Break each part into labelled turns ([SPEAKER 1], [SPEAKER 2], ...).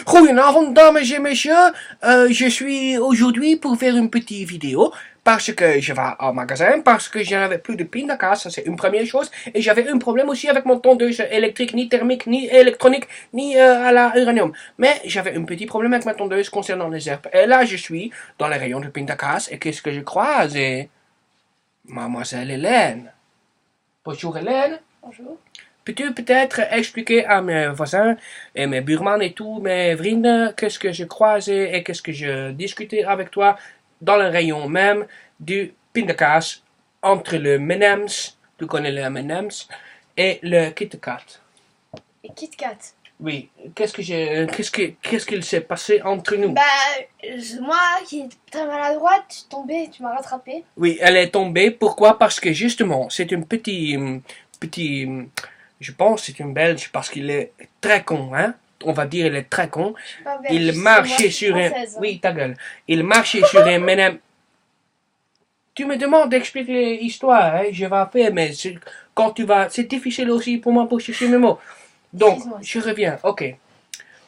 [SPEAKER 1] Goedenavond, dames et messieurs. Je suis aujourd'hui pour faire une petite vidéo parce que je vais au magasin, parce que je n'avais plus de pin de casse, ça c'est une première chose. Et j'avais un problème aussi avec mon tondeuse électrique, ni thermique, ni électronique, ni à la uranium. Mais j'avais un petit problème avec ma tondeuse concernant les herbes. Et là, je suis dans les rayons de pin de casse et qu'est-ce que je croise? Et mademoiselle Hélène. Bonjour Hélène.
[SPEAKER 2] Bonjour.
[SPEAKER 1] Peux-tu peut-être expliquer à mes voisins et mes buurman et tous mes vrienden qu'est-ce que je croisais et qu'est-ce que je discutais avec toi dans le rayon même du pindakaas entre le M&M's, tu connais le M&M's, et le Kit Kat.
[SPEAKER 2] Et Kit Kat.
[SPEAKER 1] Oui, qu'est-ce qu'il s'est passé entre nous?
[SPEAKER 2] Moi qui est très maladroite, je suis tombée, tu m'as rattrapé.
[SPEAKER 1] Oui, elle est tombée. Pourquoi? Parce que justement, c'est un petit, je pense que c'est un Belge parce qu'il est très con, hein. On va dire il est très con. Il marchait sur un... Oui, ta gueule. Il marchait sur un M&M. Tu me demandes d'expliquer l'histoire, hein. Je vais faire, mais quand tu vas... C'est difficile aussi pour moi pour chercher mes mots. Donc, je reviens. Ok.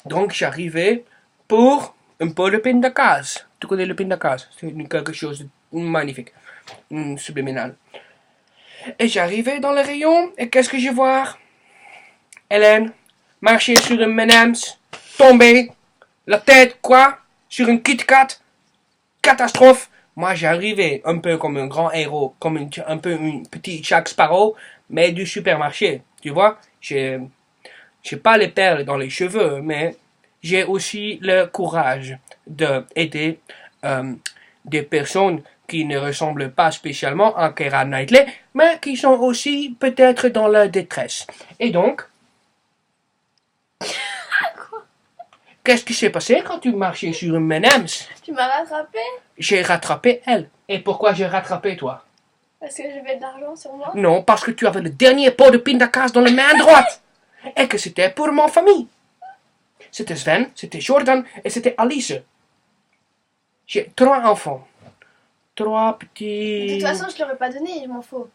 [SPEAKER 1] Donc, j'arrivais pour un peu le pindakaas. Tu connais le pindakaas? C'est quelque chose de magnifique. Subliminal. Et j'arrivais dans le rayon, et qu'est-ce que je vois? Hélène, marcher sur un M&M's, tomber, la tête, quoi, sur une Kit Kat, catastrophe. Moi, j'arrivais un peu comme un grand héros, comme un peu un petit Jack Sparrow, mais du supermarché, tu vois. J'ai pas les perles dans les cheveux, mais j'ai aussi le courage d'aider des personnes qui ne ressemblent pas spécialement à Keira Knightley, mais qui sont aussi peut-être dans la détresse. Et donc, qu'est-ce qui s'est passé quand tu marchais sur un M&M's?
[SPEAKER 2] Tu m'as rattrapé?
[SPEAKER 1] J'ai rattrapé elle. Et pourquoi j'ai rattrapé toi?
[SPEAKER 2] Parce que j'avais de l'argent sur moi?
[SPEAKER 1] Non, parce que tu avais le dernier pot de pindakaas dans la main droite. Et que c'était pour mon famille. C'était Sven, c'était Jordan et c'était Alice. J'ai 3 enfants. 3 petits...
[SPEAKER 2] De toute façon, je l'aurais pas donné, je m'en fous.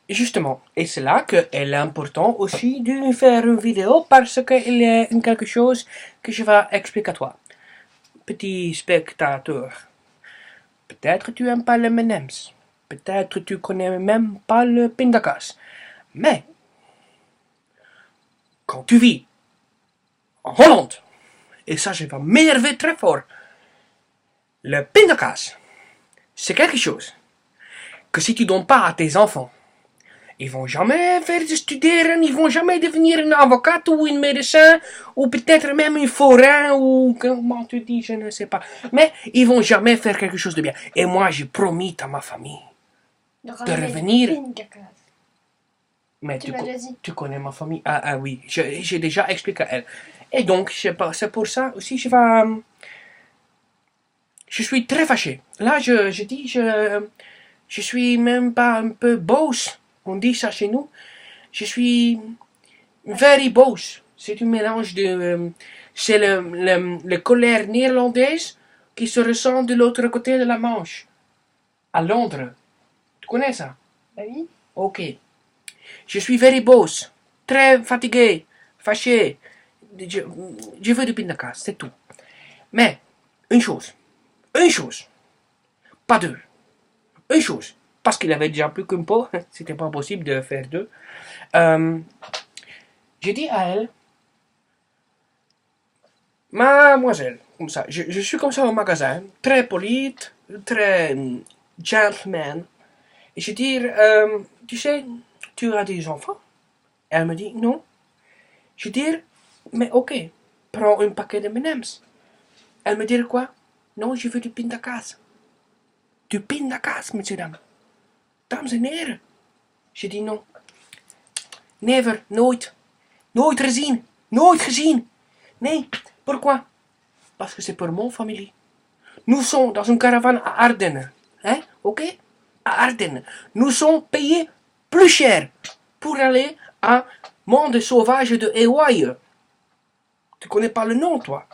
[SPEAKER 1] Justement, et c'est là qu'il est important aussi de faire une vidéo parce qu'il y a quelque chose que je vais expliquer à toi. Petit spectateur, peut-être tu aimes pas le M&M's, peut-être tu connais même pas le pindakaas, mais quand tu vis en Hollande, et ça je vais m'énerver très fort, le pindakaas, c'est quelque chose que si tu donnes pas à tes enfants, ils vont jamais faire studeren, ils vont jamais devenir un avocat ou un médecin, ou peut-être même un forain, ou comment tu dis, je ne sais pas. Mais ils vont jamais faire quelque chose de bien. Et moi, j'ai promis à ma famille de revenir. Mais tu connais ma famille? Ah oui, j'ai déjà expliqué à elle. Et donc, c'est pour ça aussi, je suis très fâché. Là, je dis, je suis même pas un peu boss. On dit ça chez nous. Je suis very boss. C'est un mélange de... c'est le colère néerlandaise qui se ressent de l'autre côté de la Manche. À Londres. Tu connais ça?
[SPEAKER 2] Bah oui.
[SPEAKER 1] Ok. Je suis very boss. Très fatigué. Fâché. Je veux du pindakaas, c'est tout. Mais, une chose. Pas deux. Une chose. Parce qu'il avait déjà plus qu'un pot, c'était pas possible de faire deux. J'ai dit à elle, mademoiselle, comme ça, je suis comme ça au magasin, très poli, très gentleman. Et je dis, tu sais, tu as des enfants? Elle me dit, non. Je dis, mais ok, prends un paquet de M&M's. Elle me dit quoi? Non, je veux du pindakaas. Du pindakaas, messieurs, dames. Dames en heren. Je dis non. Never, nooit. Nooit gezien. Nooit gezien. Nee, pourquoi? Parce que c'est pour mon famille. Nous sommes dans une caravane à Ardennes. Hein? Ok? À Ardennes. Nous sommes payés plus cher pour aller à Monde Sauvage de Hawaï. Tu connais pas le nom, toi?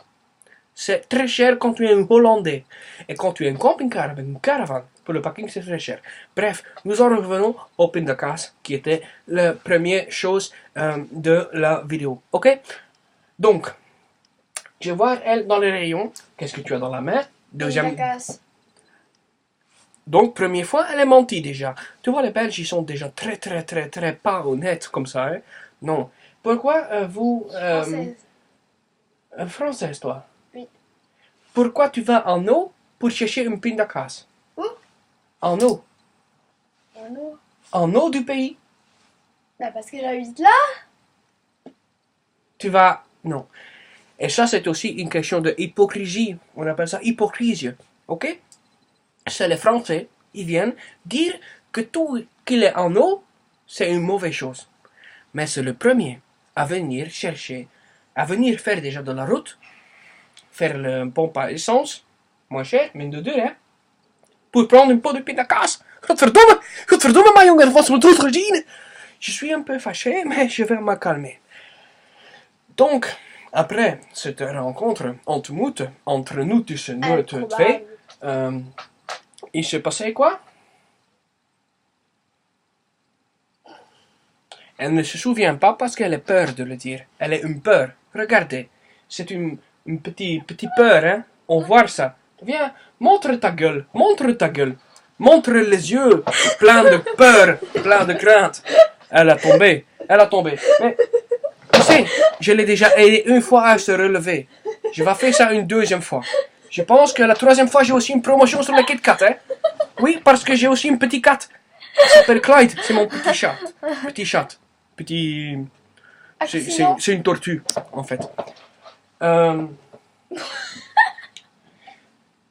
[SPEAKER 1] C'est très cher quand tu es un Hollandais. Et quand tu es un camping-car avec une caravane, pour le parking c'est très cher. Bref, nous en revenons au pindakaas, qui était la première chose de la vidéo. Ok? Donc, je vois elle dans les rayons. Qu'est-ce que tu as dans la main? Deuxième. Donc, première fois, elle est menti déjà. Tu vois, les Belges, ils sont déjà très pas honnêtes comme ça. Hein? Non. Pourquoi vous...
[SPEAKER 2] Française.
[SPEAKER 1] Française, toi?
[SPEAKER 2] Oui.
[SPEAKER 1] Pourquoi tu vas en eau pour chercher une pindakaas?
[SPEAKER 2] Où?
[SPEAKER 1] En eau.
[SPEAKER 2] En eau.
[SPEAKER 1] En eau du pays.
[SPEAKER 2] Bah parce que j'habite là.
[SPEAKER 1] Tu vas... Non. Et ça, c'est aussi une question de hypocrisie. On appelle ça hypocrisie. Ok? C'est les Français, ils viennent dire que tout qu'il est en eau, c'est une mauvaise chose. Mais c'est le premier à venir chercher, à venir faire déjà de la route, faire le pompe à essence, moins cher, mine de deux, hein, pour prendre une pot de pindakaas. Godverdomme, ma jongen, wat we doen gezien? Je suis un peu fâché, mais je vais me calmer. Donc, après cette rencontre, ontmoet, entre nous, tussen nous twee, il s'est passé quoi? Elle ne se souvient pas parce qu'elle a peur de le dire. Elle a une peur. Regardez, c'est une petite peur, hein? On voit ça. Viens, montre ta gueule, montre ta gueule. Montre les yeux pleins de peur, pleins de crainte. Elle a tombé, elle a tombé. Mais, tu sais, je l'ai déjà aidé une fois à se relever. Je vais faire ça une deuxième fois. Je pense que la troisième fois, j'ai aussi une promotion sur le Kit Kat, hein? Oui, parce que j'ai aussi un petit cat. Il s'appelle Clyde, c'est mon petit chat. Petit chat. Petit... C'est une tortue, en fait.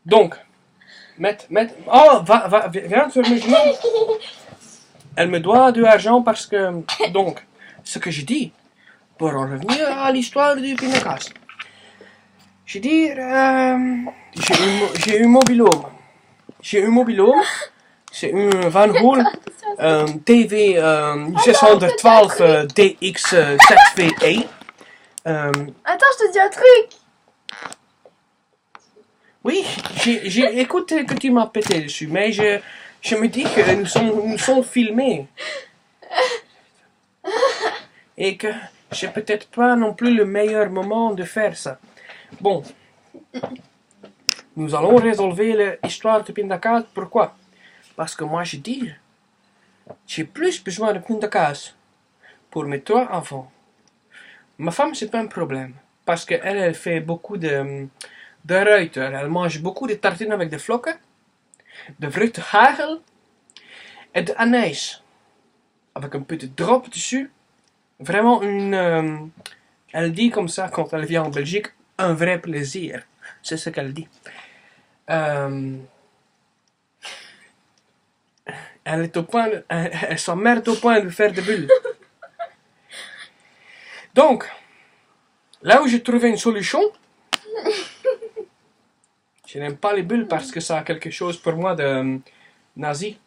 [SPEAKER 1] Donc, oh, viens sur mes genoux. Elle me doit de l'argent parce que... Donc, ce que je dis, pour en revenir à l'histoire du pindakaas. Je dis, j'ai un mobilhome. J'ai un mobilhome. C'est un Van Hool TV 612 DX7VE.
[SPEAKER 2] Attends, je te dis un truc.
[SPEAKER 1] Oui, écoute que tu m'as pété dessus, mais je me dis que nous sommes filmés. Et que c'est peut-être pas non plus le meilleur moment de faire ça. Bon, nous allons résolver l'histoire de pindakaas. Pourquoi? Parce que moi je dis, j'ai plus besoin de pindakaas pour mes 3 enfants. Ma femme, c'est pas un problème. Parce qu'elle elle fait beaucoup de ruiter. Elle mange beaucoup de tartines avec des vlokken, de vruchtenhagel et de anijs. Avec un peu de drop dessus. Vraiment une... elle dit comme ça quand elle vient en Belgique, un vrai plaisir. C'est ce qu'elle dit. Elle est au point, elle s'emmerde au point de faire des bulles. Donc, là où j'ai trouvé une solution, je n'aime pas les bulles parce que ça a quelque chose pour moi de nazi.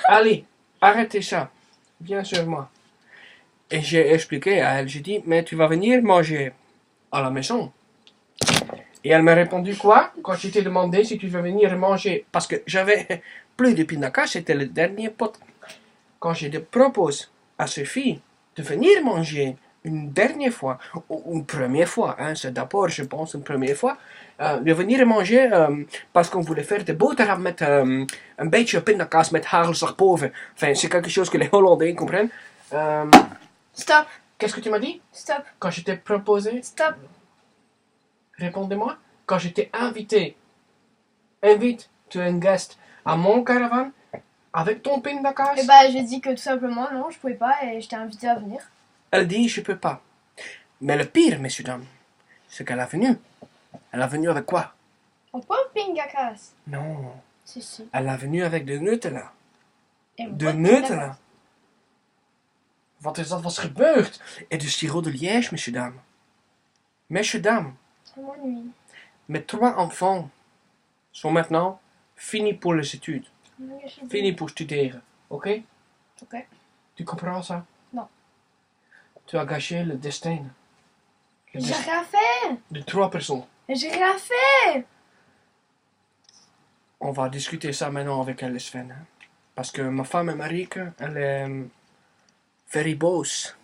[SPEAKER 1] Allez, arrêtez ça. Viens sur moi. Et j'ai expliqué à elle, j'ai dit, mais tu vas venir manger à la maison. Et elle m'a répondu quoi? Quand je t'ai demandé si tu veux venir manger, parce que j'avais plus de pindakaas, c'était le dernier pot. Quand je te propose à Sophie de venir manger une dernière fois, ou une première fois, hein, c'est d'abord, je pense, une première fois, de venir manger parce qu'on voulait faire de boterham met een beetje pindakaas met hagelslag boven. Enfin, c'est quelque chose que les Hollandais comprennent.
[SPEAKER 2] Stop.
[SPEAKER 1] Qu'est-ce que tu m'as dit?
[SPEAKER 2] Stop.
[SPEAKER 1] Quand je t'ai proposé?
[SPEAKER 2] Stop.
[SPEAKER 1] Répondez-moi. Quand je t'ai invité, invite to un guest à mon caravane avec ton pindakaas?
[SPEAKER 2] Et bah, j'ai dit que tout simplement, non, je pouvais pas et je t'ai invité à venir.
[SPEAKER 1] Elle dit, je peux pas. Mais le pire, messieurs, dames, c'est qu'elle est venue. Elle est venue avec quoi?
[SPEAKER 2] Pourquoi pindakaas?
[SPEAKER 1] Non.
[SPEAKER 2] Si.
[SPEAKER 1] Elle est venue avec de Nutella. De
[SPEAKER 2] wat
[SPEAKER 1] Nutella. Wat is dat? Was gebeurd? Et du sirop de liège, messieurs, dames. Messieurs, dames.
[SPEAKER 2] Ça m'ennuie.
[SPEAKER 1] Mes 3 enfants sont maintenant finis pour les études. Finis pour studier. Ok?
[SPEAKER 2] Ok.
[SPEAKER 1] Tu comprends ça?
[SPEAKER 2] Non.
[SPEAKER 1] Tu as gâché le destin.
[SPEAKER 2] J'ai rien fait.
[SPEAKER 1] De 3 personnes.
[SPEAKER 2] J'ai rien fait.
[SPEAKER 1] On va discuter ça maintenant avec elle, Sven. Hein? Parce que ma femme, Marieke, elle est very boss.